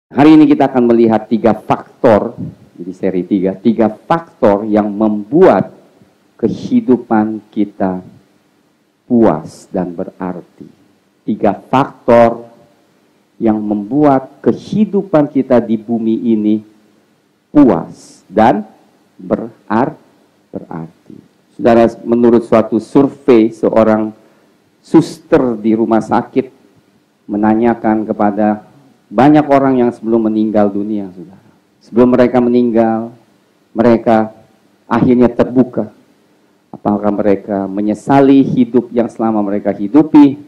Hari ini kita akan melihat 3 faktor, jadi seri 3 faktor yang membuat kehidupan kita puas dan berarti. 3 faktor yang membuat kehidupan kita di bumi ini puas dan berarti. Saudara, menurut suatu survei, seorang suster di rumah sakit menanyakan kepada banyak orang yang sebelum meninggal dunia, saudara. Sebelum mereka meninggal, mereka akhirnya terbuka. Apakah mereka menyesali hidup yang selama mereka hidupi,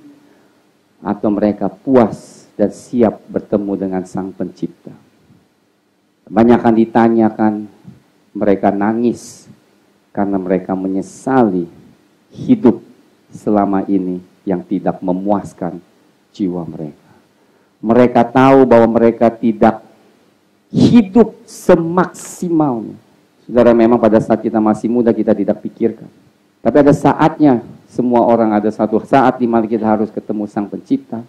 atau mereka puas dan siap bertemu dengan Sang Pencipta. Kebanyakan ditanyakan, mereka nangis karena mereka menyesali hidup selama ini yang tidak memuaskan jiwa mereka. Mereka tahu bahwa mereka tidak hidup semaksimalnya. Saudara, memang pada saat kita masih muda kita tidak pikirkan. Tapi ada saatnya, semua orang ada satu saat di mana kita harus ketemu Sang Pencipta.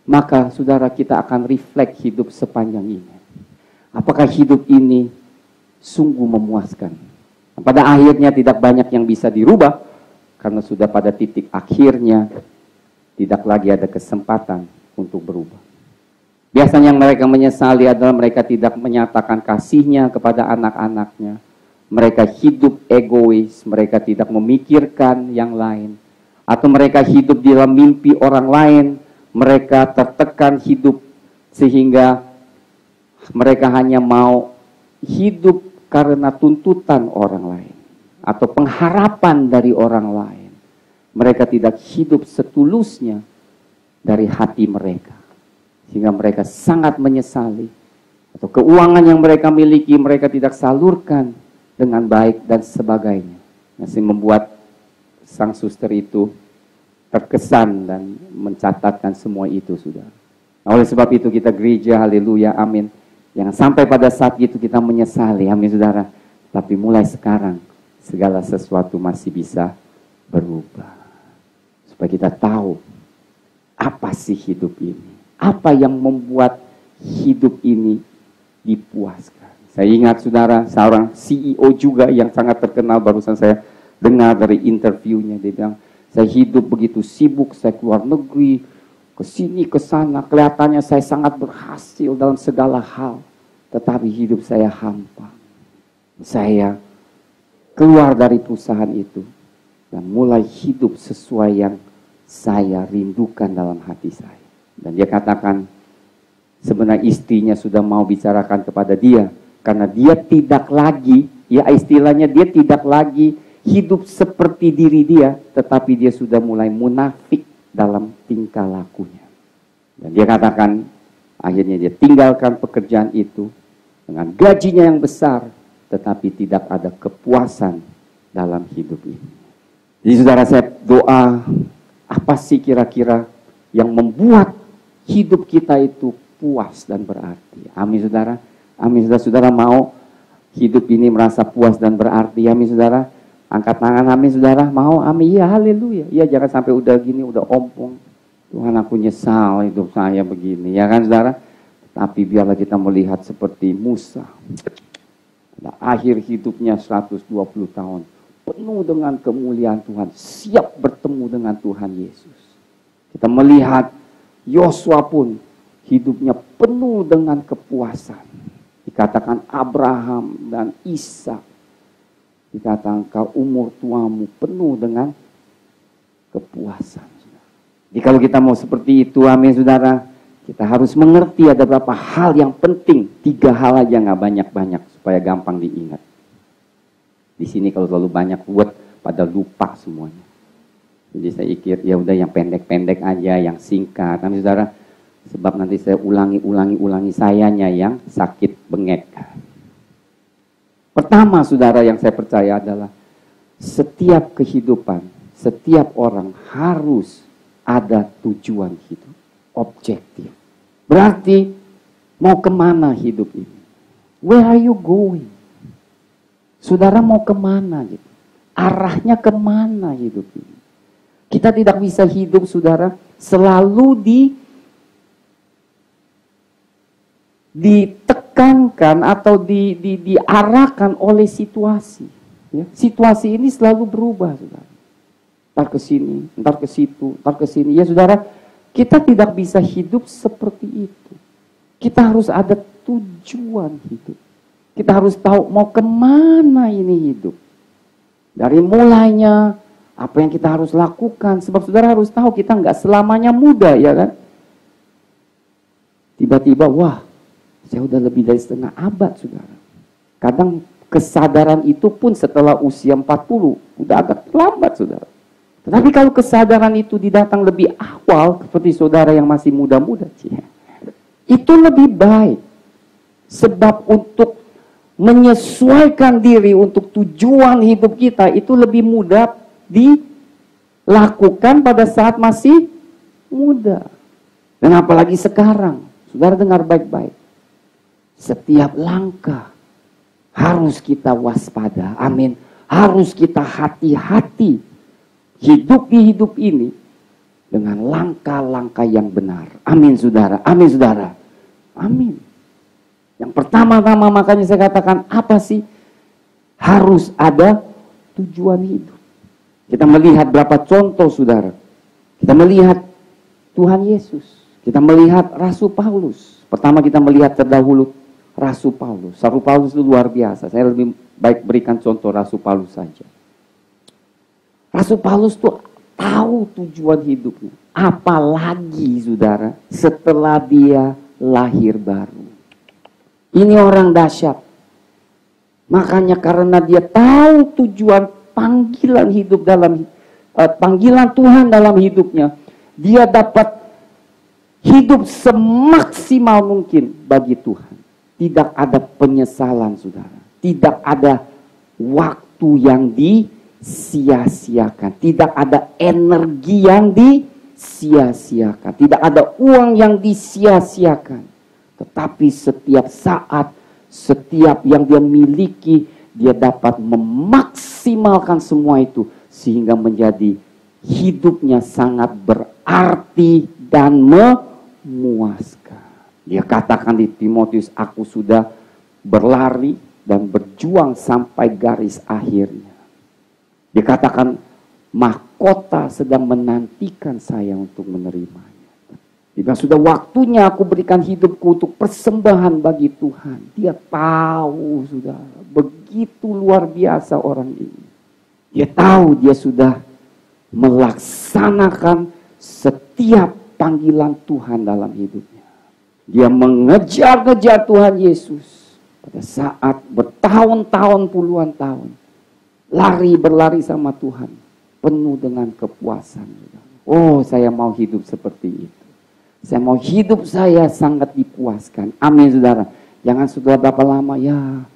Maka saudara, kita akan refleks hidup sepanjang ini. Apakah hidup ini sungguh memuaskan? Pada akhirnya tidak banyak yang bisa dirubah. Karena sudah pada titik akhirnya tidak lagi ada kesempatan untuk berubah. Biasanya yang mereka menyesali adalah mereka tidak menyatakan kasihnya kepada anak-anaknya. Mereka hidup egois, mereka tidak memikirkan yang lain. Atau mereka hidup di dalam mimpi orang lain, mereka tertekan hidup sehingga mereka hanya mau hidup karena tuntutan orang lain. Atau pengharapan dari orang lain. Mereka tidak hidup setulusnya dari hati mereka. Sehingga mereka sangat menyesali. Atau keuangan yang mereka miliki mereka tidak salurkan dengan baik dan sebagainya. Masih membuat sang suster itu terkesan dan mencatatkan semua itu, saudara. Nah, oleh sebab itu kita gereja, haleluya, amin. Jangan sampai pada saat itu kita menyesali, amin saudara. Tapi mulai sekarang segala sesuatu masih bisa berubah. Supaya kita tahu apa sih hidup ini. Apa yang membuat hidup ini dipuaskan. Saya ingat saudara, seorang CEO juga yang sangat terkenal, barusan saya dengar dari interviewnya. Dia bilang, saya hidup begitu sibuk, saya keluar negeri, ke sini, ke sana. Kelihatannya saya sangat berhasil dalam segala hal. Tetapi hidup saya hampa. Saya keluar dari perusahaan itu dan mulai hidup sesuai yang saya rindukan dalam hati saya. Dan dia katakan, sebenarnya istrinya sudah mau bicarakan kepada dia. Karena dia tidak lagi, ya istilahnya dia tidak lagi hidup seperti diri dia. Tetapi dia sudah mulai munafik dalam tingkah lakunya. Dan dia katakan, akhirnya dia tinggalkan pekerjaan itu. Dengan gajinya yang besar, tetapi tidak ada kepuasan dalam hidup ini. Jadi saudara, saya doa, apa sih kira-kira yang membuat hidup kita itu puas dan berarti? Amin saudara. Amin saudara. Saudara mau hidup ini merasa puas dan berarti? Amin saudara. Angkat tangan, amin saudara. Mau? Amin. Ya haleluya. Ya jangan sampai udah gini, udah ompong. Tuhan, aku nyesal hidup saya begini. Ya kan saudara. Tapi biarlah kita melihat seperti Musa. Akhir hidupnya 120 tahun. Penuh dengan kemuliaan Tuhan. Siap bertemu dengan Tuhan Yesus. Kita melihat Yosua pun hidupnya penuh dengan kepuasan. Dikatakan Abraham dan Ishak. Dikatakan kau umur tuamu penuh dengan kepuasan. Jadi kalau kita mau seperti itu, amin saudara, kita harus mengerti ada beberapa hal yang penting. 3 hal aja, nggak banyak-banyak supaya gampang diingat. Di sini kalau terlalu banyak buat pada lupa semuanya. Jadi saya pikir ya udah yang pendek-pendek aja, yang singkat. Amin saudara, sebab nanti saya ulangi sayanya yang sakit bengek. Pertama saudara yang saya percaya adalah setiap kehidupan, setiap orang harus ada tujuan hidup, objektif. Berarti mau kemana hidup ini? Where are you going? Saudara mau kemana gitu? Arahnya kemana hidup ini? Kita tidak bisa hidup saudara selalu ditekankan atau diarahkan oleh situasi. Ya. Situasi ini selalu berubah, saudara. Ntar ke sini, ntar ke situ, ntar ke sini. Ya saudara, kita tidak bisa hidup seperti itu. Kita harus ada tujuan hidup. Kita harus tahu mau kemana ini hidup. Dari mulainya, apa yang kita harus lakukan. Sebab saudara harus tahu kita nggak selamanya muda, ya kan? Tiba-tiba, wah, saya udah lebih dari setengah abad, saudara. Kadang kesadaran itu pun setelah usia 40, udah agak terlambat, saudara. Tetapi kalau kesadaran itu didatang lebih awal, seperti saudara yang masih muda-muda, itu lebih baik. Sebab untuk menyesuaikan diri untuk tujuan hidup kita, itu lebih mudah dilakukan pada saat masih muda. Dan apalagi sekarang, saudara dengar baik-baik. Setiap langkah harus kita waspada. Amin. Harus kita hati-hati. Hidup di hidup ini dengan langkah-langkah yang benar. Amin, saudara. Amin, saudara. Amin. Yang pertama-tama makanya saya katakan, apa sih? Harus ada tujuan hidup. Kita melihat berapa contoh, saudara. Kita melihat Tuhan Yesus. Kita melihat Rasul Paulus. Pertama kita melihat terdahulu Rasul Paulus. Rasul Paulus itu luar biasa. Saya lebih baik berikan contoh Rasul Paulus saja. Rasul Paulus tuh tahu tujuan hidupnya. Apalagi saudara, setelah dia lahir baru. Ini orang dahsyat. Makanya karena dia tahu tujuan panggilan hidup panggilan Tuhan dalam hidupnya, dia dapat hidup semaksimal mungkin bagi Tuhan. Tidak ada penyesalan, saudara. Tidak ada waktu yang disia-siakan. Tidak ada energi yang disia-siakan. Tidak ada uang yang disia-siakan. Tetapi setiap saat, setiap yang dia miliki, dia dapat memaksimalkan semua itu. Sehingga menjadi hidupnya sangat berarti dan memuaskan. Dia katakan di Timotius, aku sudah berlari dan berjuang sampai garis akhirnya. Dia katakan, mahkota sedang menantikan saya untuk menerimanya. Jika sudah waktunya aku berikan hidupku untuk persembahan bagi Tuhan. Dia tahu, sudah begitu luar biasa orang ini. Dia tahu dia sudah melaksanakan setiap panggilan Tuhan dalam hidupnya. Dia mengejar-ngejar Tuhan Yesus pada saat bertahun-tahun, puluhan tahun. Berlari sama Tuhan. Penuh dengan kepuasan. Oh, saya mau hidup seperti itu. Saya mau hidup saya sangat dipuaskan. Amin, saudara. Jangan sudah berapa lama, ya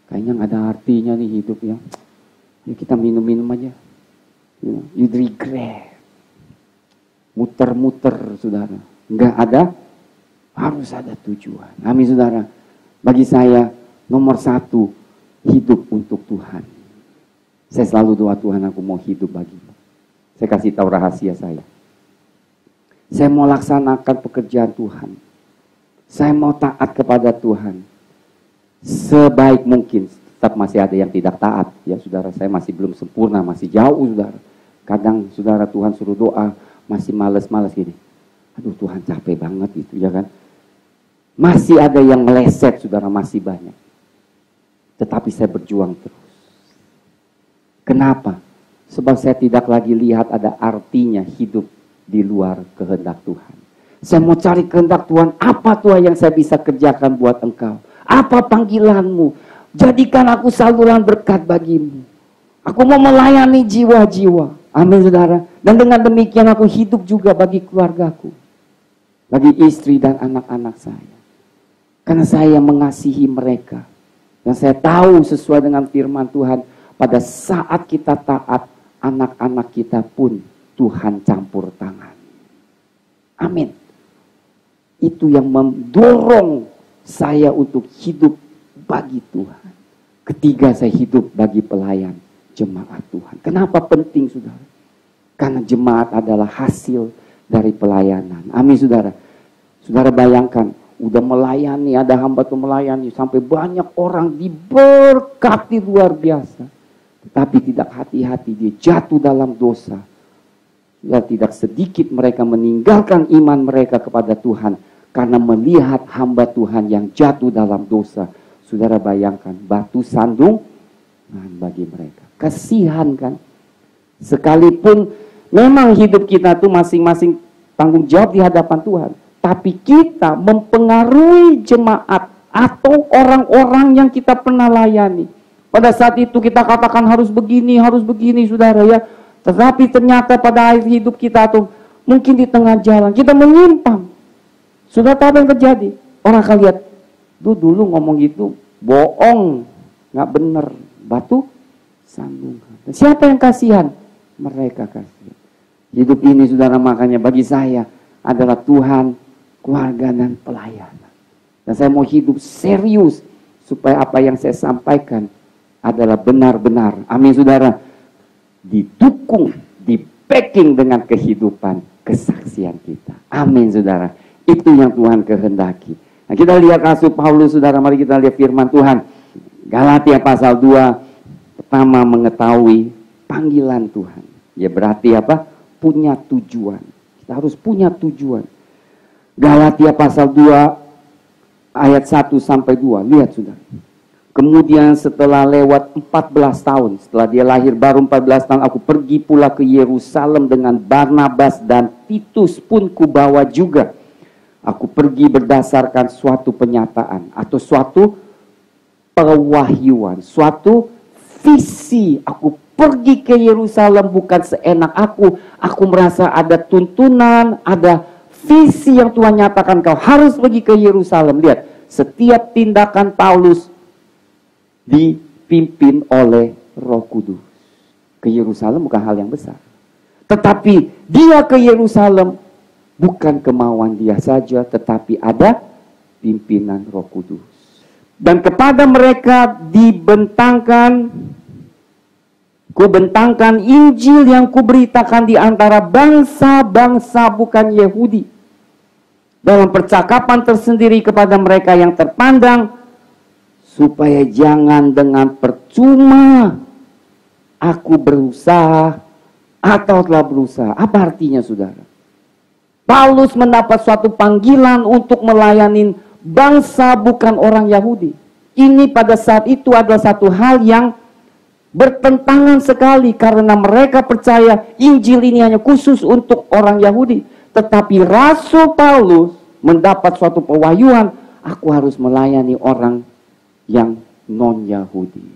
kayaknya gak ada artinya nih hidup ya. Ya kita minum-minum aja. You regret. Muter-muter, saudara. Nggak ada, harus ada tujuan. Amin, saudara. Bagi saya, nomor satu, hidup untuk Tuhan. Saya selalu doa, Tuhan, aku mau hidup bagimu. Saya kasih tahu rahasia saya. Saya mau laksanakan pekerjaan Tuhan. Saya mau taat kepada Tuhan. Sebaik mungkin. Tetap masih ada yang tidak taat. Ya, saudara, saya masih belum sempurna, masih jauh, saudara. Kadang, saudara, Tuhan suruh doa, masih males-males gini. Aduh, Tuhan capek banget itu, ya kan? Masih ada yang meleset, saudara, masih banyak. Tetapi saya berjuang terus. Kenapa? Sebab saya tidak lagi lihat ada artinya hidup di luar kehendak Tuhan. Saya mau cari kehendak Tuhan. Apa Tuhan yang saya bisa kerjakan buat engkau? Apa panggilanmu? Jadikan aku saluran berkat bagimu. Aku mau melayani jiwa-jiwa. Amin, saudara. Dan dengan demikian aku hidup juga bagi keluargaku. Bagi istri dan anak-anak saya. Karena saya mengasihi mereka. Dan saya tahu sesuai dengan firman Tuhan. Pada saat kita taat, anak-anak kita pun Tuhan campur tangan. Amin. Itu yang mendorong saya untuk hidup bagi Tuhan. Ketiga, saya hidup bagi pelayan jemaat Tuhan. Kenapa penting, saudara? Karena jemaat adalah hasil dari pelayanan. Amin, saudara. Saudara bayangkan, udah melayani, ada hamba tuh melayani, sampai banyak orang diberkati luar biasa. Tetapi tidak hati-hati, dia jatuh dalam dosa. Dan tidak sedikit mereka meninggalkan iman mereka kepada Tuhan, karena melihat hamba Tuhan yang jatuh dalam dosa. Saudara bayangkan, batu sandungan bagi mereka. Kasihan kan? Sekalipun memang hidup kita tuh masing-masing tanggung jawab di hadapan Tuhan. Tapi kita mempengaruhi jemaat atau orang-orang yang kita pernah layani. Pada saat itu kita katakan harus begini, saudara ya. Tetapi ternyata pada akhir hidup kita atau mungkin di tengah jalan kita menyimpang. Sudah tahu apa yang terjadi? Orang akan lihat, dulu ngomong gitu, bohong, nggak bener, batu sandungan. Siapa yang kasihan? Mereka kasihan. Hidup ini saudara, makanya bagi saya adalah Tuhan, keluarga, dan pelayanan. Dan saya mau hidup serius supaya apa yang saya sampaikan adalah benar-benar, amin saudara, didukung, di-backing dengan kehidupan, kesaksian kita. Amin saudara. Itu yang Tuhan kehendaki. Nah, kita lihat Rasul Paulus saudara, mari kita lihat firman Tuhan. Galatia pasal 2, pertama mengetahui panggilan Tuhan. Ya berarti apa? Punya tujuan. Kita harus punya tujuan. Galatia pasal 2 ayat 1 sampai 2. Lihat saudara. Kemudian setelah lewat 14 tahun, setelah dia lahir baru 14 tahun, aku pergi pula ke Yerusalem dengan Barnabas dan Titus pun kubawa juga. Aku pergi berdasarkan suatu penyataan atau suatu pewahyuan, suatu visi. Aku pergi ke Yerusalem bukan seenak aku. Aku merasa ada tuntunan, ada visi yang Tuhan nyatakan, kau harus pergi ke Yerusalem. Lihat, setiap tindakan Paulus dipimpin oleh Roh Kudus. Ke Yerusalem bukan hal yang besar. Tetapi dia ke Yerusalem bukan kemauan dia saja, tetapi ada pimpinan Roh Kudus. Dan kepada mereka kubentangkan Injil yang kuberitakan di antara bangsa-bangsa bukan Yahudi. Dalam percakapan tersendiri kepada mereka yang terpandang, supaya jangan dengan percuma aku berusaha atau telah berusaha. Apa artinya saudara? Paulus mendapat suatu panggilan untuk melayani bangsa bukan orang Yahudi. Ini pada saat itu adalah satu hal yang bertentangan sekali, karena mereka percaya Injil ini hanya khusus untuk orang Yahudi. Tetapi Rasul Paulus mendapat suatu pewahyuan, aku harus melayani orang yang non-Yahudi.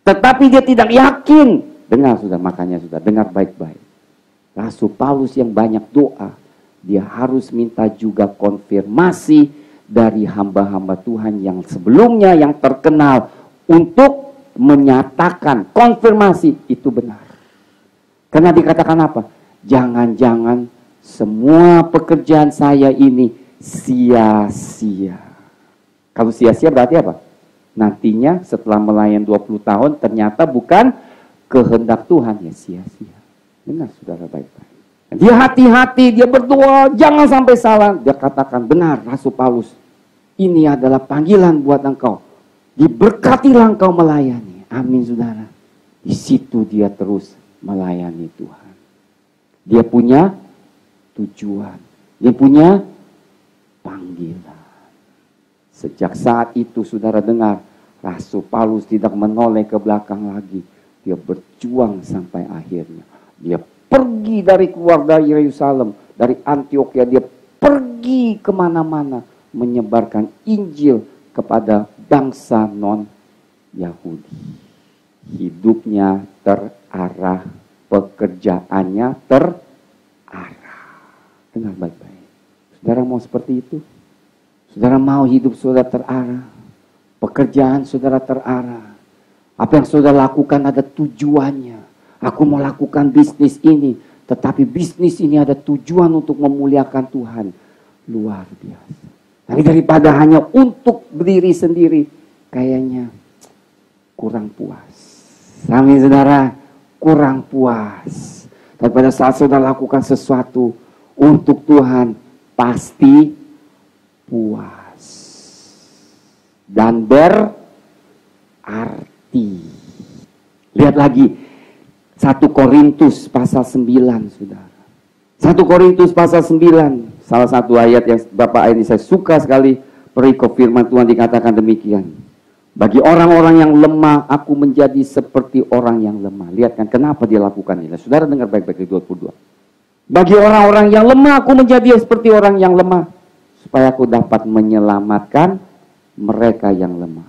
Tetapi dia tidak yakin. Dengar sudah, makanya sudah dengar baik-baik. Rasul Paulus yang banyak doa, dia harus minta juga konfirmasi dari hamba-hamba Tuhan yang sebelumnya yang terkenal untuk menyatakan konfirmasi itu benar. Karena dikatakan apa? Jangan-jangan semua pekerjaan saya ini sia-sia. Kalau sia-sia berarti apa? Nantinya setelah melayani 20 tahun ternyata bukan kehendak Tuhan, ya sia-sia. Dengar saudara baik-baik. Dia hati-hati, dia berdoa, jangan sampai salah. Dia katakan, benar Rasul Paulus, ini adalah panggilan buat engkau. Diberkatilah engkau melayani. Amin saudara. Di situ dia terus melayani Tuhan. Dia punya tujuan. Dia punya panggilan. Sejak saat itu saudara dengar, Rasul Paulus tidak menoleh ke belakang lagi. Dia berjuang sampai akhirnya. Dia pergi dari keluarga Yerusalem, dari Antioquia, dia pergi kemana-mana menyebarkan Injil kepada bangsa non-Yahudi. Hidupnya terarah, pekerjaannya terarah. Dengar baik-baik. Saudara mau seperti itu? Saudara mau hidup saudara terarah, pekerjaan saudara terarah. Apa yang saudara lakukan ada tujuannya. Aku mau lakukan bisnis ini, tetapi bisnis ini ada tujuan untuk memuliakan Tuhan. Luar biasa. Tapi daripada hanya untuk berdiri sendiri, kayaknya kurang puas. Amin saudara, kurang puas. Dan pada saat saudara lakukan sesuatu untuk Tuhan, pasti puas dan berarti. Lihat lagi 1 Korintus pasal 9, saudara. 1 Korintus pasal 9, salah satu ayat yang Bapak ini saya suka sekali, perikop firman Tuhan dikatakan demikian. Bagi orang-orang yang lemah, aku menjadi seperti orang yang lemah. Lihat kan, kenapa dia lakukan ini? Saudara dengar baik-baik di 22. Bagi orang-orang yang lemah, aku menjadi seperti orang yang lemah, supaya aku dapat menyelamatkan mereka yang lemah.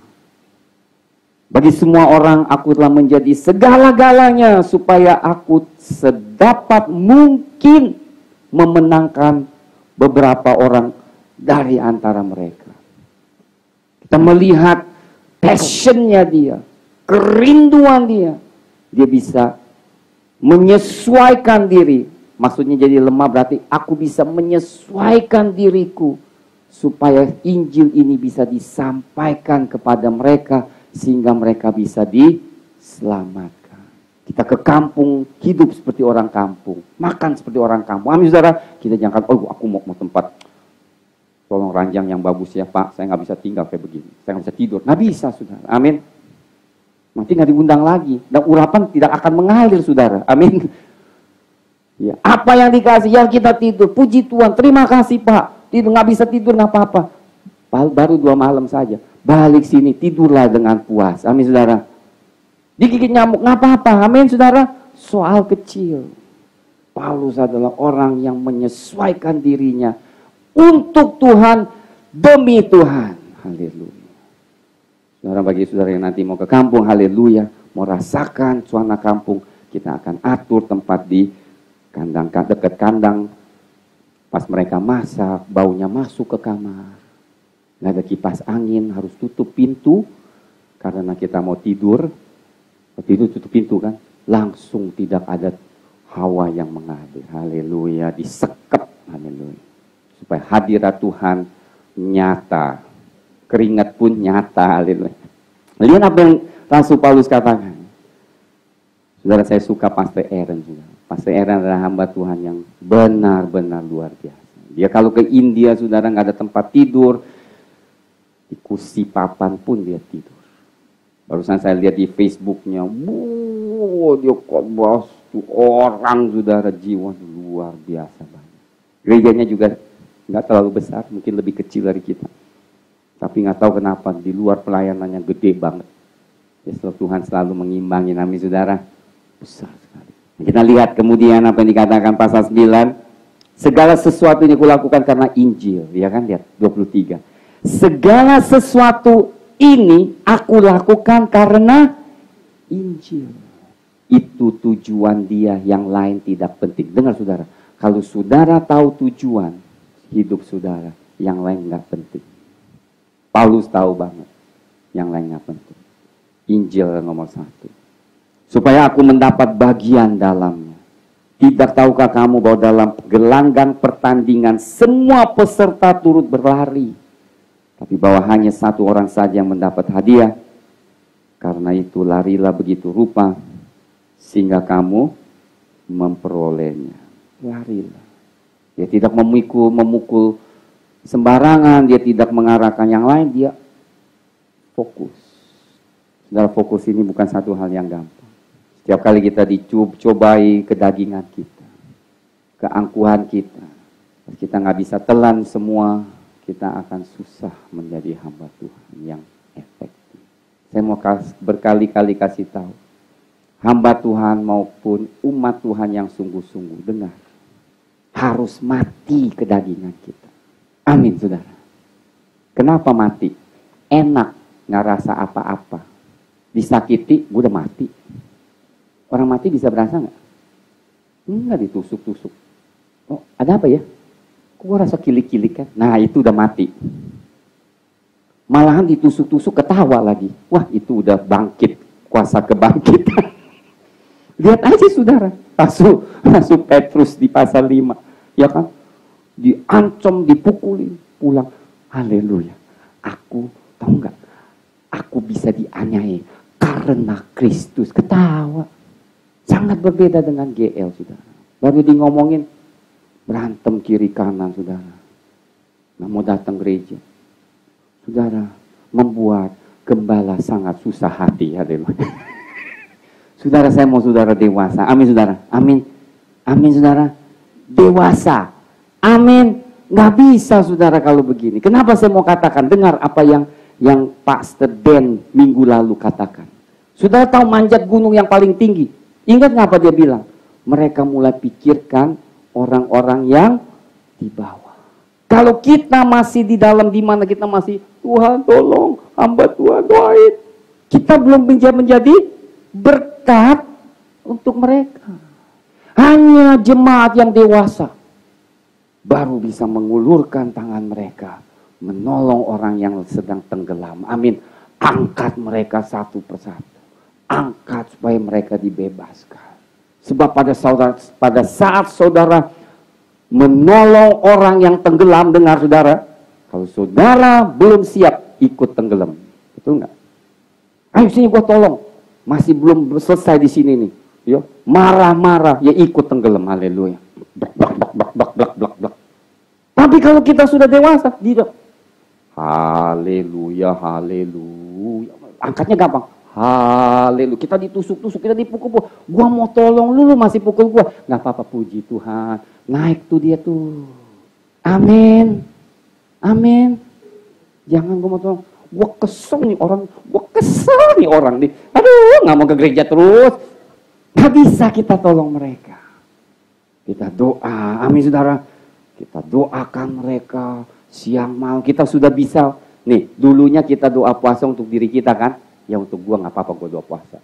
Bagi semua orang, aku telah menjadi segala-galanya, supaya aku sedapat mungkin memenangkan beberapa orang dari antara mereka. Kita melihat passionnya dia, kerinduan dia. Dia bisa menyesuaikan diri. Maksudnya jadi lemah berarti aku bisa menyesuaikan diriku supaya Injil ini bisa disampaikan kepada mereka sehingga mereka bisa diselamatkan. Kita ke kampung, hidup seperti orang kampung, makan seperti orang kampung. Amin saudara, kita jangan aku mau tempat tolong ranjang yang bagus ya Pak, saya nggak bisa tinggal kayak begini, saya nggak bisa tidur, nggak bisa saudara, amin. Nanti nggak diundang lagi, dan urapan tidak akan mengalir saudara, amin. Ya, apa yang dikasih, yang kita tidur, puji Tuhan, terima kasih Pak, tidur nggak bisa tidur nggak apa-apa, baru 2 malam saja, balik sini tidurlah dengan puas, amin saudara. Digigit nyamuk nggak apa-apa, amin saudara, soal kecil. Paulus adalah orang yang menyesuaikan dirinya untuk Tuhan, demi Tuhan. Haleluya. Saudara, bagi saudara yang nanti mau ke kampung, haleluya, mau rasakan suasana kampung, kita akan atur tempat di kandang, dekat kandang. Pas mereka masak, baunya masuk ke kamar. Nggak ada kipas angin, harus tutup pintu. Karena kita mau tidur, waktu itu tutup pintu kan, langsung tidak ada hawa yang mengalir. Haleluya, disekep. Haleluya. Supaya hadirat Tuhan nyata. Keringat pun nyata. Haleluya. Lihat apa yang Rasul Paulus katakan. Saudara, saya suka Pastor Aaron juga. Pastor Aaron adalah hamba Tuhan yang benar-benar luar biasa. Dia kalau ke India, saudara, nggak ada tempat tidur. Di kursi papan pun dia tidur. Barusan saya lihat di Facebooknya, dia khotbah orang saudara, jiwa luar biasa banyak. Gerejanya juga nggak terlalu besar, mungkin lebih kecil dari kita. Tapi nggak tahu kenapa di luar pelayanannya gede banget. Ya, Tuhan selalu mengimbangi, amin saudara, besar sekali. Kita lihat kemudian apa yang dikatakan pasal 9. Segala sesuatu ini kulakukan karena Injil, ya kan, lihat 23. Segala sesuatu ini aku lakukan karena Injil. Itu tujuan dia, yang lain tidak penting. Dengar saudara, kalau saudara tahu tujuan hidup saudara, yang lain nggak penting. Paulus tahu banget, yang lain nggak penting. Injil nomor 1. Supaya aku mendapat bagian dalamnya. Tidak tahukah kamu bahwa dalam gelanggang pertandingan semua peserta turut berlari, tapi bahwa hanya 1 orang saja yang mendapat hadiah. Karena itu larilah begitu rupa sehingga kamu memperolehnya. Larilah. Dia tidak memukul sembarangan, dia tidak mengarahkan yang lain, dia fokus. Saudara, fokus ini bukan satu hal yang gampang. Setiap kali kita dicobai kedagingan kita, keangkuhan kita, kita nggak bisa telan semua, kita akan susah menjadi hamba Tuhan yang efektif. Saya mau berkali-kali kasih tahu, hamba Tuhan maupun umat Tuhan yang sungguh-sungguh, dengar, harus mati kedagingan kita. Amin saudara. Kenapa mati? Enak, nggak rasa apa-apa. Disakiti, gue udah mati. Orang mati bisa berasa nggak? Nggak, ditusuk-tusuk. Oh, ada apa ya? Kok gue rasa kilik-kilik kan? Nah, itu udah mati. Malahan ditusuk-tusuk ketawa lagi. Wah, itu udah bangkit. Kuasa kebangkitan. Lihat aja saudara. Rasul Petrus di pasal 5. Ya kan? Diancam, dipukulin. Pulang. Haleluya. Aku, tahu nggak? Aku bisa dianiaya karena Kristus. Ketawa. Sangat berbeda dengan GL saudara. Baru di ngomongin berantem kiri kanan saudara. nggak mau datang gereja. Saudara, membuat gembala sangat susah hati. Haleluya. Saudara, saya mau saudara dewasa. Amin saudara. Amin. Amin saudara. Dewasa. Amin. Nggak bisa saudara kalau begini. Kenapa saya mau katakan? Dengar apa yang Pastor Dan minggu lalu katakan. Saudara tahu manjat gunung yang paling tinggi. Ingat nggak apa dia bilang? Mereka mulai pikirkan orang-orang yang di bawah. Kalau kita masih di dalam, di mana kita masih, Tuhan tolong, hamba Tuhan doain. Kita belum menjadi berkat untuk mereka. Hanya jemaat yang dewasa baru bisa mengulurkan tangan mereka, menolong orang yang sedang tenggelam. Amin. Angkat mereka satu persatu. Angkat supaya mereka dibebaskan. Sebab pada saat saudara menolong orang yang tenggelam, dengar saudara, kalau saudara belum siap, ikut tenggelam. Betul nggak? Ayo sini gua tolong. Masih belum selesai di sini nih. Yo, marah-marah, ya ikut tenggelam. Haleluya. Blak. Tapi kalau kita sudah dewasa, tidak. Haleluya. Angkatnya gampang. Haleluya. Kita ditusuk-tusuk, kita dipukul-pukul. Gua mau tolong lu masih pukul gua. Nggak apa-apa, puji Tuhan. Naik tuh dia tuh. Amin. Jangan gua mau tolong. Gua kesel nih orang nih. Aduh, nggak mau ke gereja terus. Nggak bisa kita tolong mereka. Kita doa. Amin saudara. Kita doakan mereka siang malam. Kita sudah bisa. Nih, dulunya kita doa puasa untuk diri kita kan. Ya untuk gua nggak apa-apa gua doa puasa.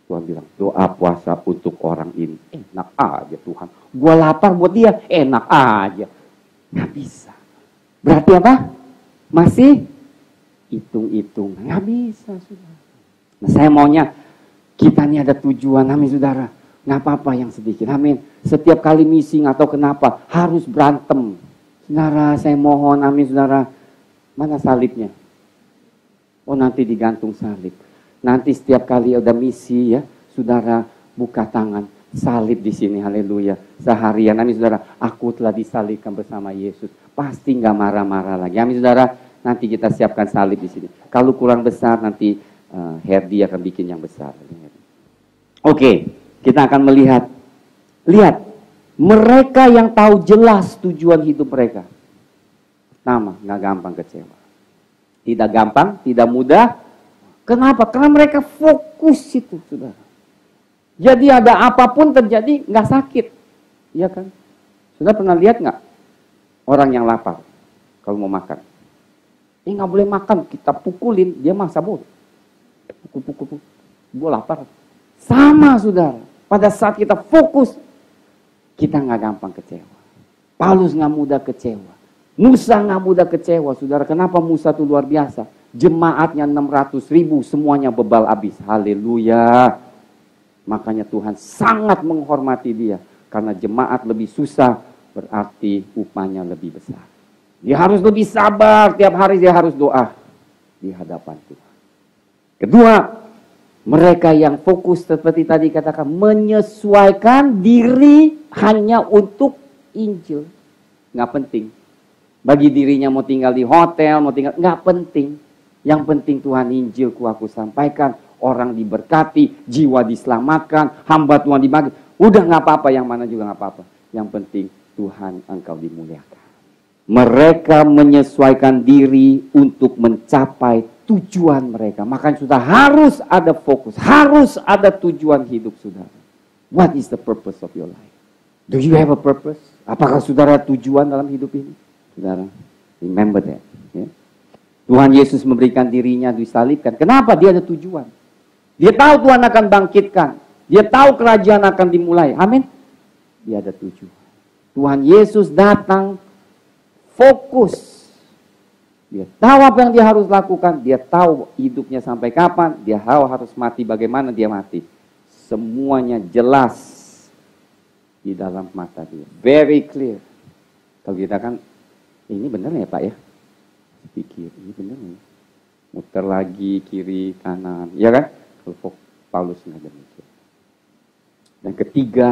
Tuhan bilang doa puasa untuk orang ini. Enak aja Tuhan. Gua lapar buat dia. Enak aja. Nggak bisa. Berarti apa? Masih hitung-hitung. Nggak bisa saudara. Nah saya maunya kita ini ada tujuan. Amin saudara. Nggak apa-apa yang sedikit. Amin. Setiap kali missing atau kenapa harus berantem. Saudara saya mohon. Amin saudara. Mana salibnya? Oh nanti digantung salib. Nanti setiap kali ada misi ya, saudara buka tangan, salib di sini, haleluya. Seharian, amin saudara, aku telah disalibkan bersama Yesus. Pasti nggak marah-marah lagi, amin saudara. Nanti kita siapkan salib di sini. Kalau kurang besar nanti Herdi akan bikin yang besar. Oke, kita akan melihat. Lihat, mereka yang tahu jelas tujuan hidup mereka. Pertama, nggak gampang kecewa. Tidak gampang, tidak mudah. Kenapa? Karena mereka fokus itu, saudara. Jadi ada apapun terjadi, nggak sakit. Iya kan? Sudah pernah lihat nggak? Orang yang lapar, kalau mau makan. Nggak boleh makan, kita pukulin, dia maksa boleh. Pukul. Gue lapar. Sama, saudara. Pada saat kita fokus, kita nggak gampang kecewa. Paulus nggak mudah kecewa. Musa nggak mudah kecewa, saudara. Kenapa Musa itu luar biasa? Jemaatnya 600.000 semuanya bebal habis. Haleluya. Makanya Tuhan sangat menghormati dia. Karena jemaat lebih susah berarti upahnya lebih besar. Dia harus lebih sabar. Tiap hari dia harus doa di hadapan Tuhan. Kedua, mereka yang fokus seperti tadi katakan menyesuaikan diri hanya untuk Injil. Nggak penting. Bagi dirinya mau tinggal di hotel, mau tinggal, nggak penting. Yang penting Tuhan Injilku aku sampaikan, orang diberkati, jiwa diselamatkan, hamba Tuhan dibagi. Udah nggak apa-apa, yang mana juga nggak apa-apa. Yang penting Tuhan engkau dimuliakan. Mereka menyesuaikan diri untuk mencapai tujuan mereka. Makanya sudah harus ada fokus, harus ada tujuan hidup saudara. What is the purpose of your life? Do you have a purpose? Apakah saudara tujuan dalam hidup ini? Saudara, remember that. Ya. Tuhan Yesus memberikan dirinya disalibkan. Kenapa? Dia ada tujuan. Dia tahu Tuhan akan bangkitkan. Dia tahu kerajaan akan dimulai. Amin. Dia ada tujuan. Tuhan Yesus datang fokus. Dia tahu apa yang dia harus lakukan. Dia tahu hidupnya sampai kapan. Dia tahu harus mati bagaimana dia mati. Semuanya jelas di dalam mata dia. Very clear. Kalau kita kan, ini benar ya Pak ya? Pikir, ini benar ya? Muter lagi, kiri, kanan. Ya kan? Kalau Paulus nggak demikian. Dan ketiga,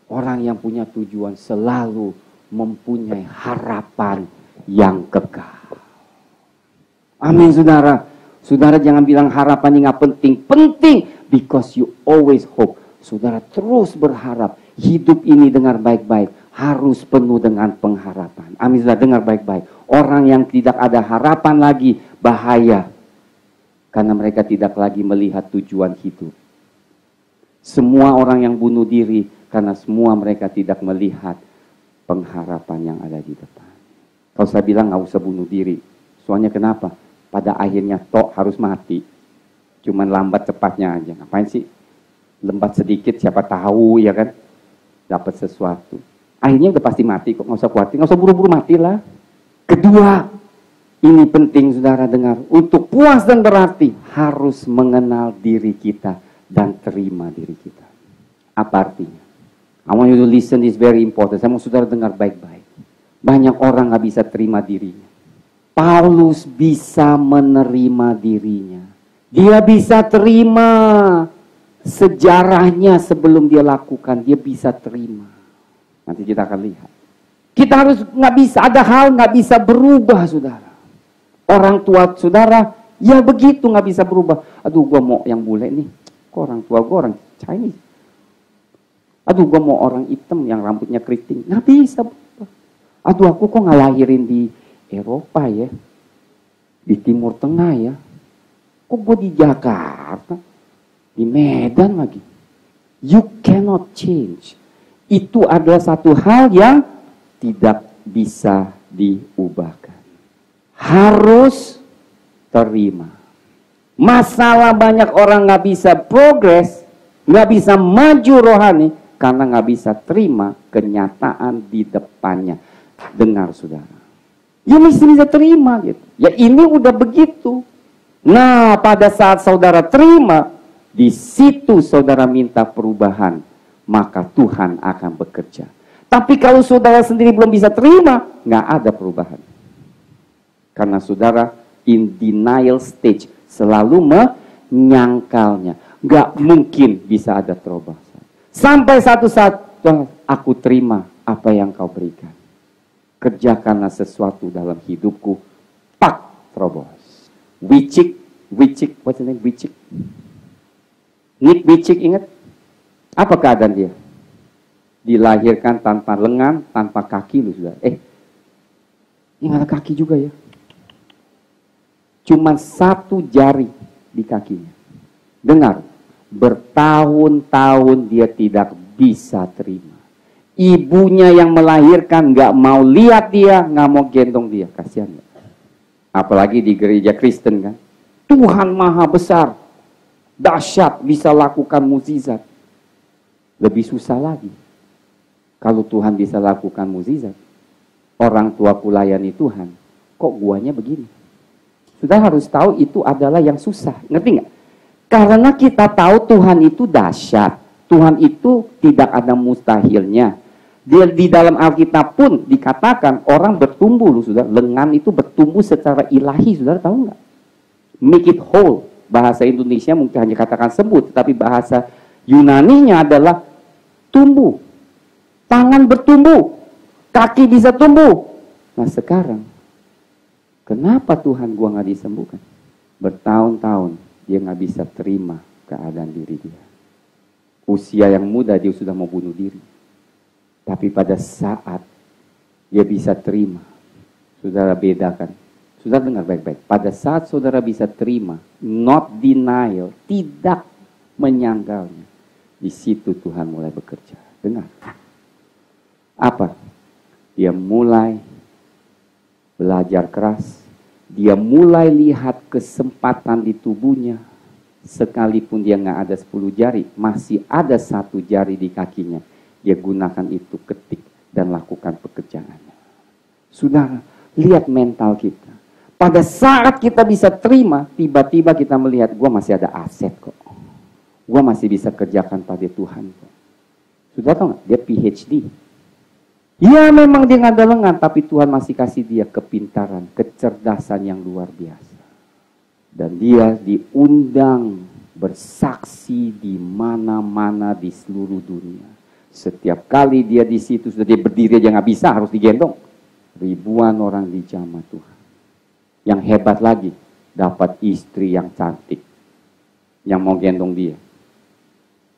orang yang punya tujuan selalu mempunyai harapan yang kekal. Amin, saudara. Saudara jangan bilang harapan ini nggak penting. Penting, because you always hope. Saudara terus berharap. Hidup ini, dengar baik-baik, harus penuh dengan pengharapan. Amin, saudara, dengar baik-baik. Orang yang tidak ada harapan lagi, bahaya. Karena mereka tidak lagi melihat tujuan hidup. Semua orang yang bunuh diri, karena semua mereka tidak melihat pengharapan yang ada di depan. Kalau saya bilang nggak usah bunuh diri. Soalnya kenapa? Pada akhirnya toh harus mati. Cuman lambat cepatnya aja. Ngapain sih? Lembat sedikit siapa tahu ya kan? Dapat sesuatu. Akhirnya udah pasti mati kok. Nggak usah khawatir. Nggak usah buru-buru matilah. Kedua, ini penting saudara dengar. Untuk puas dan berarti harus mengenal diri kita dan terima diri kita. Apa artinya? I want you to listen, this very important. Saya mau saudara dengar baik-baik. Banyak orang nggak bisa terima dirinya. Paulus bisa menerima dirinya. Dia bisa terima sejarahnya sebelum dia lakukan. Dia bisa terima. Nanti kita akan lihat. Kita harus nggak bisa, ada hal nggak bisa berubah, saudara. Orang tua saudara, ya begitu nggak bisa berubah. Aduh, gua mau yang bule nih. Kok orang tua gua orang Chinese? Aduh, gua mau orang hitam yang rambutnya keriting. Nggak bisa berubah. Aduh, aku kok nggak lahirin di Eropa ya, di Timur Tengah ya, kok gue di Jakarta, di Medan lagi. You cannot change. Itu adalah satu hal yang tidak bisa diubahkan. Harus terima. Masalah banyak orang nggak bisa progres, nggak bisa maju rohani, karena nggak bisa terima kenyataan di depannya. Dengar saudara. Ya mesti bisa terima gitu. Ya ini udah begitu. Nah, pada saat saudara terima, di situ saudara minta perubahan, maka Tuhan akan bekerja. Tapi kalau saudara sendiri belum bisa terima, nggak ada perubahan. Karena saudara in denial stage, selalu menyangkalnya. Nggak mungkin bisa ada terobosan. Sampai satu saat, aku terima apa yang kau berikan. Kerjakanlah sesuatu dalam hidupku. Pak, terobos. Wicik, what's the name? Wicik. Nick Wicik, ingat? Apa keadaan dia? Dilahirkan tanpa lengan, tanpa kaki lu sudah. Ini ada kaki juga ya. Cuman satu jari di kakinya. Dengar, bertahun-tahun dia tidak bisa terima. Ibunya yang melahirkan nggak mau lihat dia, nggak mau gendong dia, kasihan. Apalagi di gereja Kristen kan, Tuhan maha besar, dahsyat, bisa lakukan mukjizat. Lebih susah lagi, kalau Tuhan bisa lakukan mukjizat, orang tuaku layani Tuhan, kok guanya begini? Sudah harus tahu itu adalah yang susah, ngerti nggak? Karena kita tahu Tuhan itu dahsyat, Tuhan itu tidak ada mustahilnya. Dia di dalam Alkitab pun dikatakan orang bertumbuh, loh, saudara. Lengan itu bertumbuh secara ilahi, saudara tahu nggak? Make it whole. Bahasa Indonesia mungkin hanya katakan sembuh, tetapi bahasa Yunaninya adalah tumbuh. Tangan bertumbuh, kaki bisa tumbuh. Nah sekarang, kenapa Tuhan gua nggak disembuhkan? Bertahun-tahun dia nggak bisa terima keadaan diri dia. Usia yang muda dia sudah mau bunuh diri. Tapi pada saat dia bisa terima, saudara bedakan. Saudara dengar baik-baik. Pada saat saudara bisa terima, not denial, tidak menyangkalnya, di situ Tuhan mulai bekerja. Dengar. Apa? Dia mulai belajar keras. Dia mulai lihat kesempatan di tubuhnya. Sekalipun dia nggak ada 10 jari, masih ada 1 jari di kakinya. Dia gunakan itu, ketik dan lakukan pekerjaannya. Saudara, lihat mental kita. Pada saat kita bisa terima, tiba-tiba kita melihat, gue masih ada aset kok. Gue masih bisa kerjakan pada Tuhan kok. Sudah tahu nggak? Dia PhD. Ya memang dia nggak ada lengan, tapi Tuhan masih kasih dia kepintaran, kecerdasan yang luar biasa. Dan dia diundang bersaksi di mana-mana di seluruh dunia. Setiap kali dia di situ, sudah dia berdiri aja nggak bisa, harus digendong. Ribuan orang dijamah Tuhan. Yang hebat lagi, dapat istri yang cantik. Yang mau gendong dia.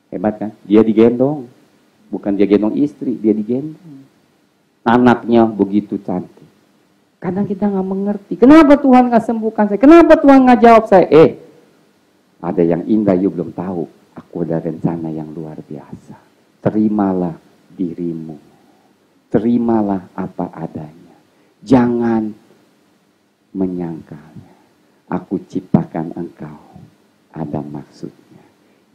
Hebat kan? Dia digendong. Bukan dia gendong istri, dia digendong. Anaknya begitu cantik. Kadang kita nggak mengerti. Kenapa Tuhan nggak sembuhkan saya? Kenapa Tuhan nggak jawab saya? Ada yang indah, you belum tahu. Aku ada rencana yang luar biasa. Terimalah dirimu. Terimalah apa adanya. Jangan menyangkalnya. Aku ciptakan engkau. Ada maksudnya.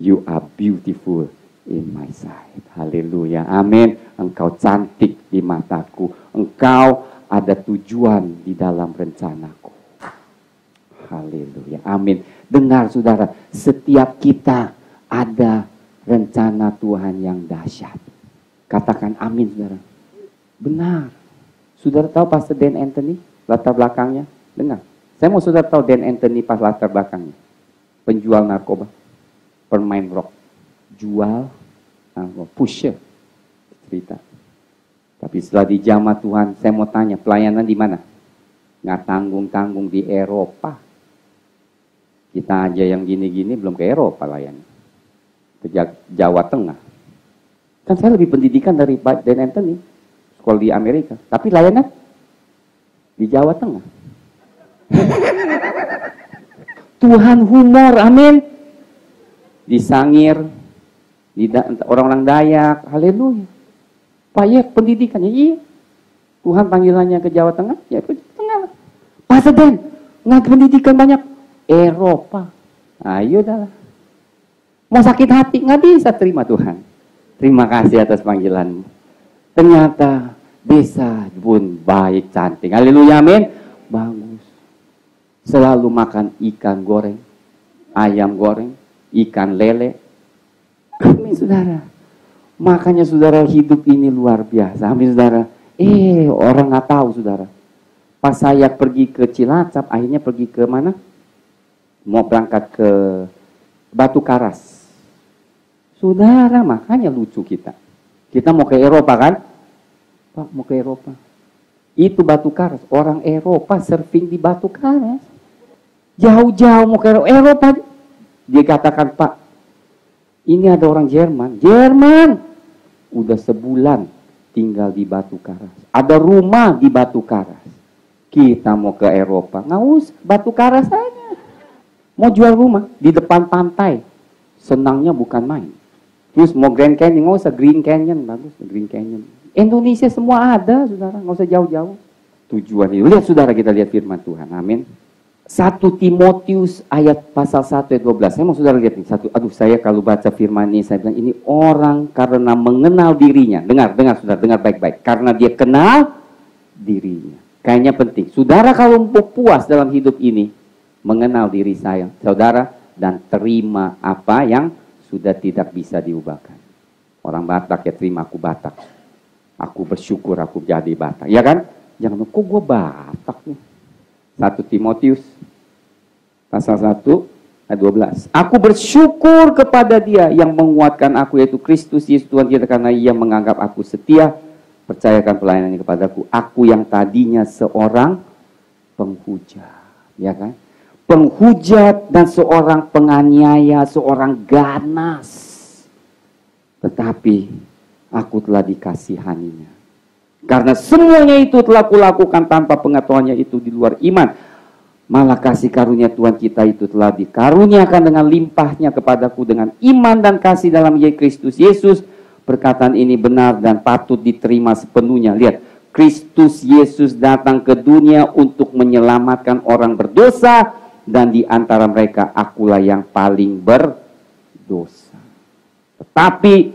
You are beautiful in my sight. Haleluya. Amin. Engkau cantik di mataku. Engkau ada tujuan di dalam rencanaku. Haleluya. Amin. Dengar saudara, setiap kita ada rencana Tuhan yang dahsyat. Katakan amin saudara. Benar. Saudara tahu Pastor Dan Anthony latar belakangnya? Dengar. Saya mau saudara tahu Dan Anthony pas latar belakangnya. Penjual narkoba. Pemain rock. Jual narkoba. Pusher. Cerita. Tapi setelah dijamah Tuhan, saya mau tanya, pelayanan di mana? Nggak tanggung-tanggung di Eropa. Kita aja yang gini-gini belum ke Eropa layan. Ke Jawa Tengah. Kan saya lebih pendidikan dari Dan Anthony. Sekolah di Amerika. Tapi layanan di Jawa Tengah. Tuhan humor, amin. Di Sangir, di orang-orang Dayak, haleluya. Payek pendidikannya, iya. Tuhan panggilannya ke Jawa Tengah, ya ke Jawa Tengah. Pastor Dan, nggak pendidikan banyak. Eropa. Ayo dah. Mau sakit hati, nggak bisa terima Tuhan. Terima kasih atas panggilanmu. Ternyata bisa pun baik, cantik. Haleluya, amin. Bagus. Selalu makan ikan goreng, ayam goreng, ikan lele. Amin saudara. Makanya saudara hidup ini luar biasa. Amin saudara. Orang nggak tahu saudara. Pas saya pergi ke Cilacap, akhirnya pergi ke mana? Mau berangkat ke Batu Karas. Saudara, makanya lucu kita. Kita mau ke Eropa kan? Pak, mau ke Eropa. Itu Batu Karas. Orang Eropa surfing di Batu Karas. Jauh-jauh mau ke Eropa. Dia katakan, Pak, ini ada orang Jerman. Jerman! Udah sebulan tinggal di Batu Karas. Ada rumah di Batu Karas. Kita mau ke Eropa. Nggak usah, Batu Karas aja. Mau jual rumah di depan pantai. Senangnya bukan main. Terus mau Grand Canyon, nggak usah Green Canyon. Bagus, Green Canyon. Indonesia semua ada, saudara. Nggak usah jauh-jauh. Tujuan itu. Lihat saudara, kita lihat firman Tuhan. Amin. 1 Timotius ayat pasal 1 ayat 12. Saya mau saudara lihat nih. Saya kalau baca firman ini, saya bilang ini orang karena mengenal dirinya. Dengar saudara, dengar baik-baik. Karena dia kenal dirinya. Kayaknya penting. Saudara kalau mau puas dalam hidup ini, mengenal diri saya, saudara, dan terima apa yang sudah tidak bisa diubahkan. Orang Batak ya terima, aku Batak. Aku bersyukur aku jadi Batak. Ya kan? Jangan, kok gue Batak nih? 1 Timotius pasal 1 ayat 12. Aku bersyukur kepada dia yang menguatkan aku, yaitu Kristus Yesus Tuhan kita, karena ia menganggap aku setia, percayakan pelayanannya kepadaku. Aku yang tadinya seorang penghujat. Ya kan? Penghujat dan seorang penganiaya, seorang ganas. Tetapi aku telah dikasihaninya. Karena semuanya itu telah kulakukan tanpa pengetahuannya itu di luar iman. Malah kasih karunia Tuhan kita itu telah dikaruniakan dengan limpahnya kepadaku dengan iman dan kasih dalam Kristus Yesus. Perkataan ini benar dan patut diterima sepenuhnya. Lihat, Kristus Yesus datang ke dunia untuk menyelamatkan orang berdosa. Dan di antara mereka akulah yang paling berdosa. Tetapi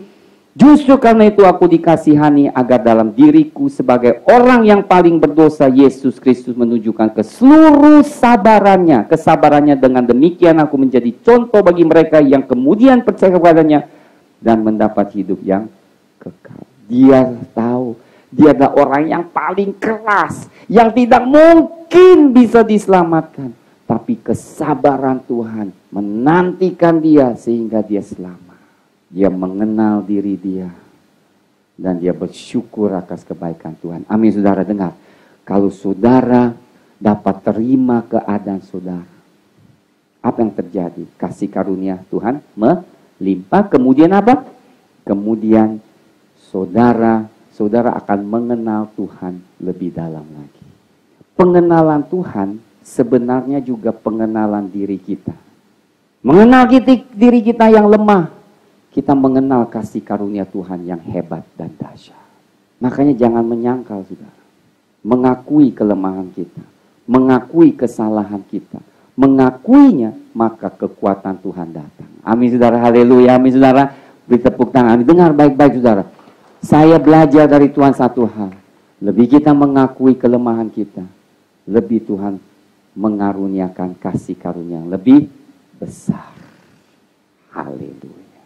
justru karena itu aku dikasihani agar dalam diriku sebagai orang yang paling berdosa Yesus Kristus menunjukkan ke seluruh kesabarannya dengan demikian aku menjadi contoh bagi mereka yang kemudian percaya kepadanya dan mendapat hidup yang kekal. Dia tahu dia adalah orang yang paling keras, yang tidak mungkin bisa diselamatkan. Tapi kesabaran Tuhan menantikan dia sehingga dia selamat. Dia mengenal diri dia. Dan dia bersyukur atas kebaikan Tuhan. Amin saudara, dengar. Kalau saudara dapat terima keadaan saudara, apa yang terjadi? Kasih karunia Tuhan melimpah. Kemudian apa? Kemudian saudara akan mengenal Tuhan lebih dalam lagi. Pengenalan Tuhan sebenarnya juga pengenalan diri kita. Mengenal diri kita yang lemah, kita mengenal kasih karunia Tuhan yang hebat dan dahsyat. Makanya jangan menyangkal, saudara. Mengakui kelemahan kita, mengakui kesalahan kita, mengakuinya, maka kekuatan Tuhan datang. Amin, saudara. Haleluya. Amin, saudara. Beri tepuk tangan. Dengar baik-baik, saudara. Saya belajar dari Tuhan satu hal. Lebih kita mengakui kelemahan kita, lebih Tuhan mengaruniakan kasih karunia yang lebih besar. Haleluya.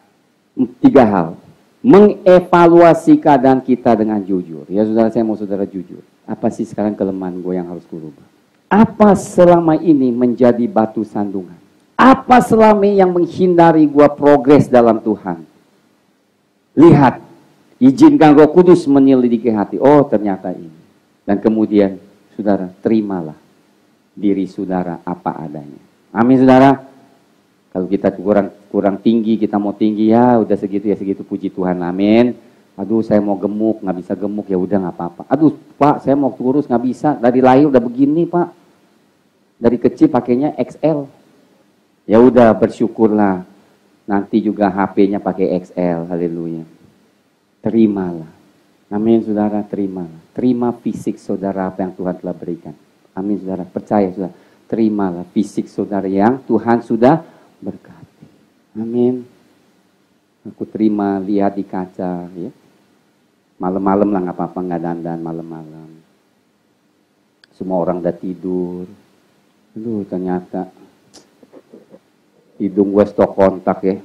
3 hal. Mengevaluasi keadaan kita dengan jujur. Ya saudara, saya mau saudara jujur. Apa sih sekarang kelemahan gue yang harus gue rubah? Apa selama ini menjadi batu sandungan? Apa selama ini yang menghindari gue progres dalam Tuhan? Lihat, izinkan Roh Kudus menyelidiki hati. Oh, ternyata ini. Dan kemudian, saudara, terimalah diri saudara apa adanya. Amin, saudara. Kalau kita kurang tinggi, kita mau tinggi, ya udah segitu ya segitu, puji Tuhan, amin. Aduh, saya mau gemuk, nggak bisa gemuk, ya udah nggak apa-apa. Aduh, Pak, saya mau kurus, nggak bisa. Dari lahir udah begini, Pak. Dari kecil pakainya XL. Ya udah, bersyukurlah. Nanti juga HP-nya pakai XL, haleluya. Terimalah. Amin, saudara, terimalah. Terima fisik saudara apa yang Tuhan telah berikan. Amin, saudara. Percaya, saudara. Terimalah fisik saudara yang Tuhan sudah berkati. Amin. Aku terima lihat di kaca, ya. Malam-malam lah nggak apa-apa, nggak dandan malam-malam. Semua orang udah tidur. Aduh, ternyata hidung gue stok kontak ya.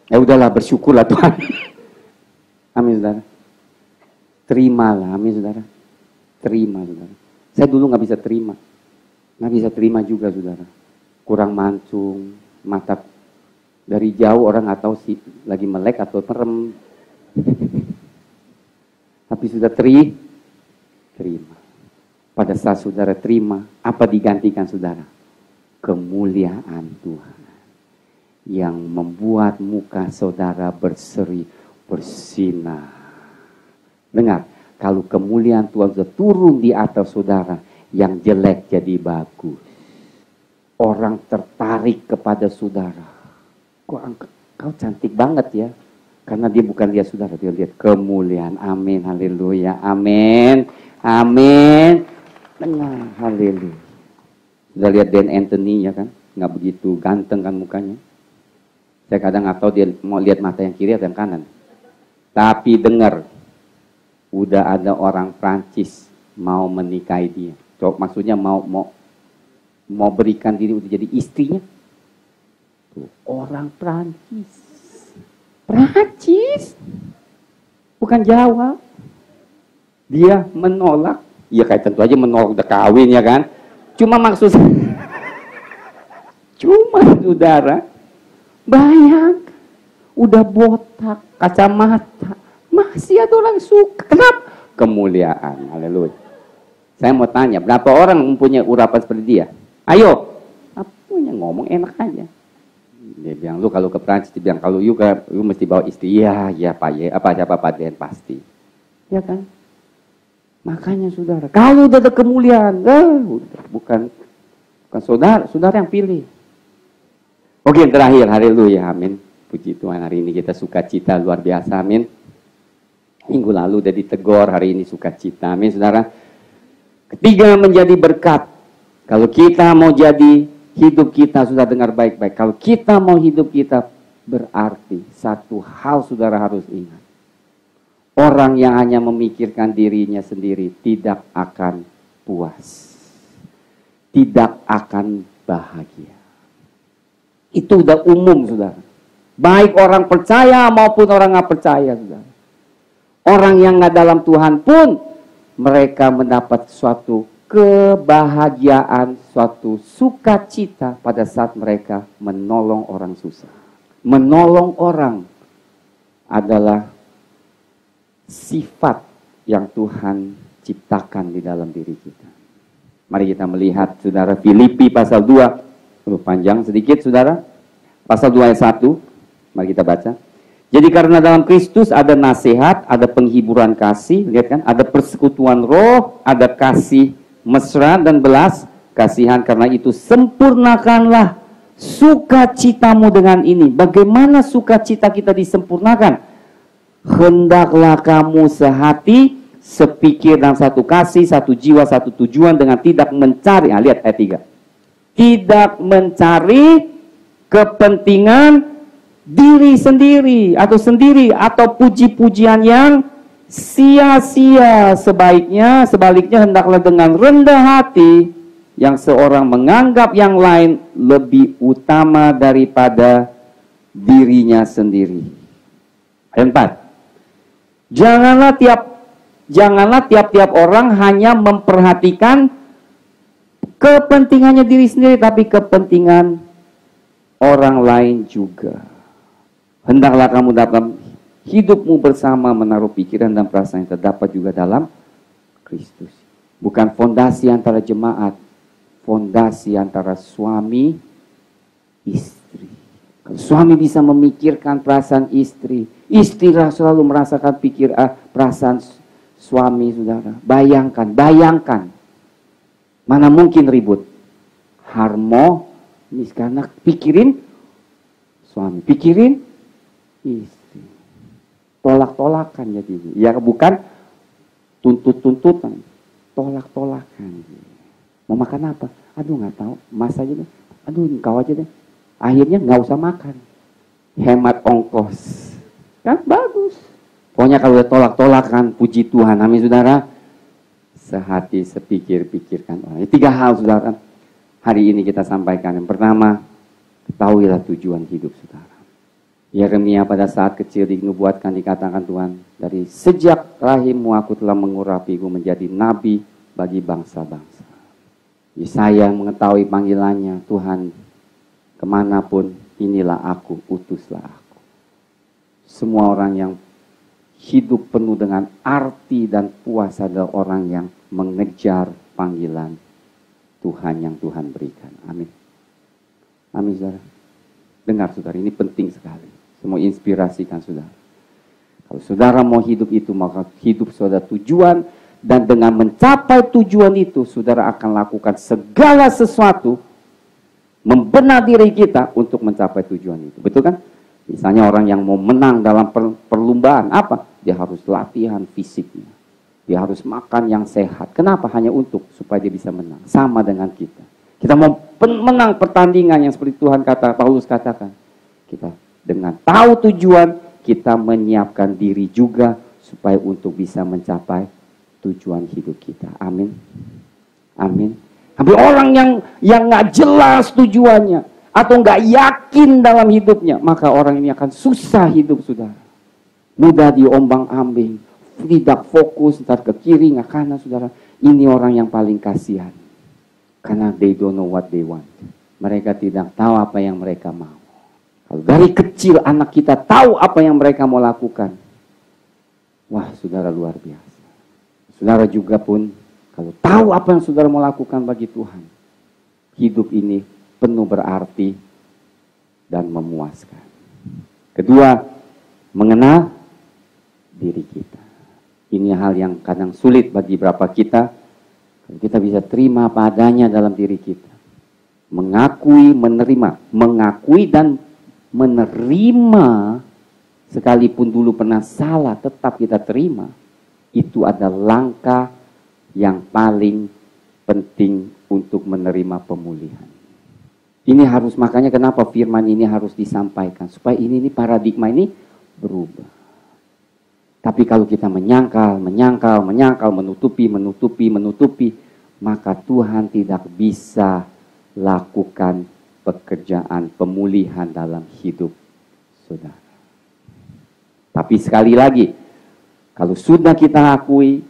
Ya udahlah, bersyukurlah Tuhan. Amin, saudara. Terimalah, amin, saudara. Terima, saudara. Saya dulu nggak bisa terima. Nggak bisa terima juga, saudara. Kurang mancung, mata dari jauh orang nggak tahu sih lagi melek atau merem. Tapi sudah terima. Pada saat saudara terima, apa digantikan saudara? Kemuliaan Tuhan yang membuat muka saudara berseri, bersinar. Dengar, kalau kemuliaan Tuhan sudah turun di atas saudara, yang jelek jadi bagus. Orang tertarik kepada saudara. Kau cantik banget ya. Karena dia bukan lihat saudara, dia lihat kemuliaan. Amin, haleluya, amin, amin. Dengar, haleluya. Sudah lihat Dan Anthony ya kan? Nggak begitu ganteng kan mukanya. Saya kadang nggak tahu dia mau lihat mata yang kiri atau yang kanan. Tapi dengar, udah ada orang Prancis mau menikahi dia. Maksudnya mau berikan diri untuk jadi istrinya. Tuh, orang Prancis. Prancis. Bukan Jawa. Dia menolak. Ya kayak tentu aja menolak udah kawin ya kan. Cuma maksud cuma saudara, bayang udah botak, kacamata, masih ada orang suka. Kenapa? Kemuliaan. Haleluya. Saya mau tanya, berapa orang mempunyai urapan seperti dia? Ayo. Apanya ngomong enak aja. Dia bilang, lu kalau ke Prancis, dia bilang, kalau you mesti bawa istri. Iya Pak, ya. Siapa Pak Den, pasti. Ya kan? Makanya saudara, kalau udah ada kemuliaan, bukan saudara yang pilih. Oke, yang terakhir, haleluya, amin. Puji Tuhan, hari ini kita sukacita luar biasa, amin. Minggu lalu udah ditegor, hari ini sukacita, amin saudara. Ketiga, menjadi berkat. Kalau kita mau jadi hidup kita, sudah dengar baik-baik. Kalau kita mau hidup kita, berarti satu hal saudara harus ingat. Orang yang hanya memikirkan dirinya sendiri tidak akan puas. Tidak akan bahagia. Itu udah umum, saudara. Baik orang percaya maupun orang nggak percaya, saudara. Orang yang nggak dalam Tuhan pun, mereka mendapat suatu kebahagiaan, suatu sukacita pada saat mereka menolong orang susah. Menolong orang adalah sifat yang Tuhan ciptakan di dalam diri kita. Mari kita melihat, saudara, Filipi pasal 2. Panjang sedikit, saudara. Pasal 2 ayat 1. Mari kita baca. Jadi karena dalam Kristus ada nasihat, ada penghiburan kasih, lihat kan, ada persekutuan roh, ada kasih mesra dan belas kasihan. Karena itu sempurnakanlah sukacitamu dengan ini. Bagaimana sukacita kita disempurnakan? Hendaklah kamu sehati, sepikir dan satu kasih, satu jiwa, satu tujuan, dengan tidak mencari, lihat ayat 3. Tidak mencari kepentingan diri sendiri atau puji-pujian yang sia-sia. Sebaliknya hendaklah dengan rendah hati yang seorang menganggap yang lain lebih utama daripada dirinya sendiri. Ayat 4. Janganlah tiap-tiap orang hanya memperhatikan kepentingannya diri sendiri, tapi kepentingan orang lain juga. Hendaklah kamu dalam hidupmu bersama menaruh pikiran dan perasaan yang terdapat juga dalam Kristus. Bukan fondasi antara jemaat, fondasi antara suami istri. Kalau suami bisa memikirkan perasaan istri, istri selalu merasakan perasaan suami, saudara. Bayangkan. Mana mungkin ribut? Harmonis karena pikirin suami, pikirin istri. Tolak-tolakan jadi. Ya bukan tuntut-tuntutan, tolak-tolakan. Mau makan apa? Aduh nggak tahu, mas aja deh. Aduh engkau aja deh. Akhirnya nggak usah makan. Hemat ongkos. Kan bagus. Pokoknya kalau udah tolak-tolakan, puji Tuhan, amin saudara. Sehati, sepikir, pikirkan orang. 3 hal saudara. Hari ini kita sampaikan. Yang pertama, ketahuilah tujuan hidup saudara. Yeremia pada saat kecil dinubuatkan, dikatakan Tuhan, dari sejak rahimmu aku telah mengurapiku menjadi nabi bagi bangsa-bangsa. Yesaya mengetahui panggilannya, Tuhan kemanapun inilah aku, utuslah aku. Semua orang yang hidup penuh dengan arti dan puas adalah orang yang mengejar panggilan Tuhan yang Tuhan berikan. Amin. Amin saudara. Dengar saudara, ini penting sekali. Saya mau inspirasikan saudara. Kalau saudara mau hidup itu, maka hidup saudara tujuan. Dan dengan mencapai tujuan itu, saudara akan lakukan segala sesuatu, membenar diri kita untuk mencapai tujuan itu. Betul kan? Misalnya orang yang mau menang dalam perlombaan, apa? Dia harus latihan fisiknya. Dia harus makan yang sehat. Kenapa? Hanya untuk supaya dia bisa menang. Sama dengan kita. Kita mau menang pertandingan yang seperti Tuhan Paulus katakan. Kita dengan tahu tujuan, kita menyiapkan diri juga supaya untuk bisa mencapai tujuan hidup kita. Amin. Amin. Tapi orang yang nggak jelas tujuannya atau nggak yakin dalam hidupnya, maka orang ini akan susah hidup saudara. Mudah diombang-ambing, tidak fokus, ntar ke kiri, nggak kanan saudara. Ini orang yang paling kasihan. Karena they don't know what they want. Mereka tidak tahu apa yang mereka mau. Kalau dari kecil anak kita tahu apa yang mereka mau lakukan. Wah saudara luar biasa. Saudara juga pun kalau tahu apa yang saudara mau lakukan bagi Tuhan. Hidup ini penuh berarti dan memuaskan. Kedua, mengenal diri kita. Ini hal yang kadang sulit bagi beberapa kita. Kita bisa terima apa adanya dalam diri kita. Mengakui, menerima. Mengakui dan menerima, sekalipun dulu pernah salah, tetap kita terima. Itu adalah langkah yang paling penting untuk menerima pemulihan. Ini harus, makanya kenapa firman ini harus disampaikan. Supaya ini paradigma ini berubah. Tapi kalau kita menyangkal, menutupi, maka Tuhan tidak bisa lakukan pekerjaan pemulihan dalam hidup saudara. Tapi sekali lagi, kalau sudah kita akui,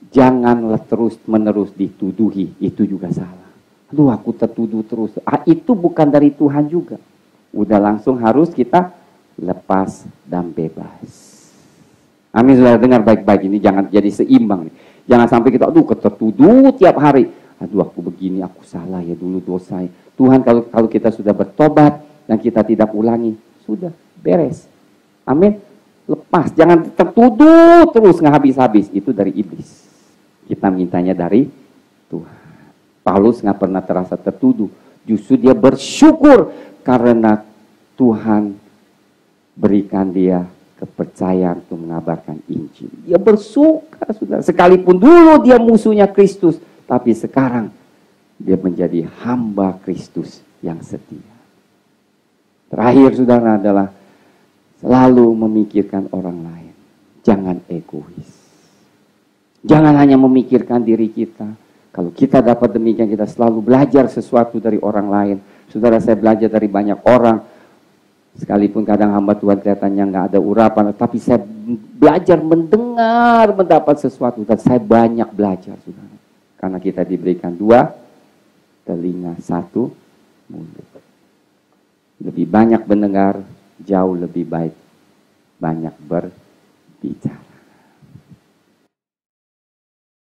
janganlah terus-menerus dituduhi, itu juga salah. Aduh aku tertuduh terus, itu bukan dari Tuhan juga. Udah langsung harus kita lepas dan bebas. Amin saudara, dengar baik-baik ini, jangan jadi seimbang. Jangan sampai kita, aduh tertuduh tiap hari. Aduh aku begini, aku salah ya dulu dosa. Tuhan kalau kita sudah bertobat dan kita tidak ulangi, sudah beres. Amin. Lepas, jangan tertuduh terus nggak habis-habis. Itu dari iblis. Kita mintanya dari Tuhan. Paulus nggak pernah terasa tertuduh. Justru dia bersyukur karena Tuhan berikan dia kepercayaan untuk mengabarkan Injil. Dia bersuka, saudara. Sekalipun dulu dia musuhnya Kristus, tapi sekarang dia menjadi hamba Kristus yang setia. Terakhir, saudara, adalah selalu memikirkan orang lain. Jangan egois. Jangan hanya memikirkan diri kita. Kalau kita dapat demikian, kita selalu belajar sesuatu dari orang lain. Saudara, saya belajar dari banyak orang. Sekalipun kadang hamba Tuhan kelihatannya nggak ada urapan, tapi saya belajar mendengar, mendapat sesuatu. Dan saya banyak belajar, saudara. Karena kita diberikan 2 telinga, 1 mulut. Lebih banyak mendengar, jauh lebih baik banyak berbicara.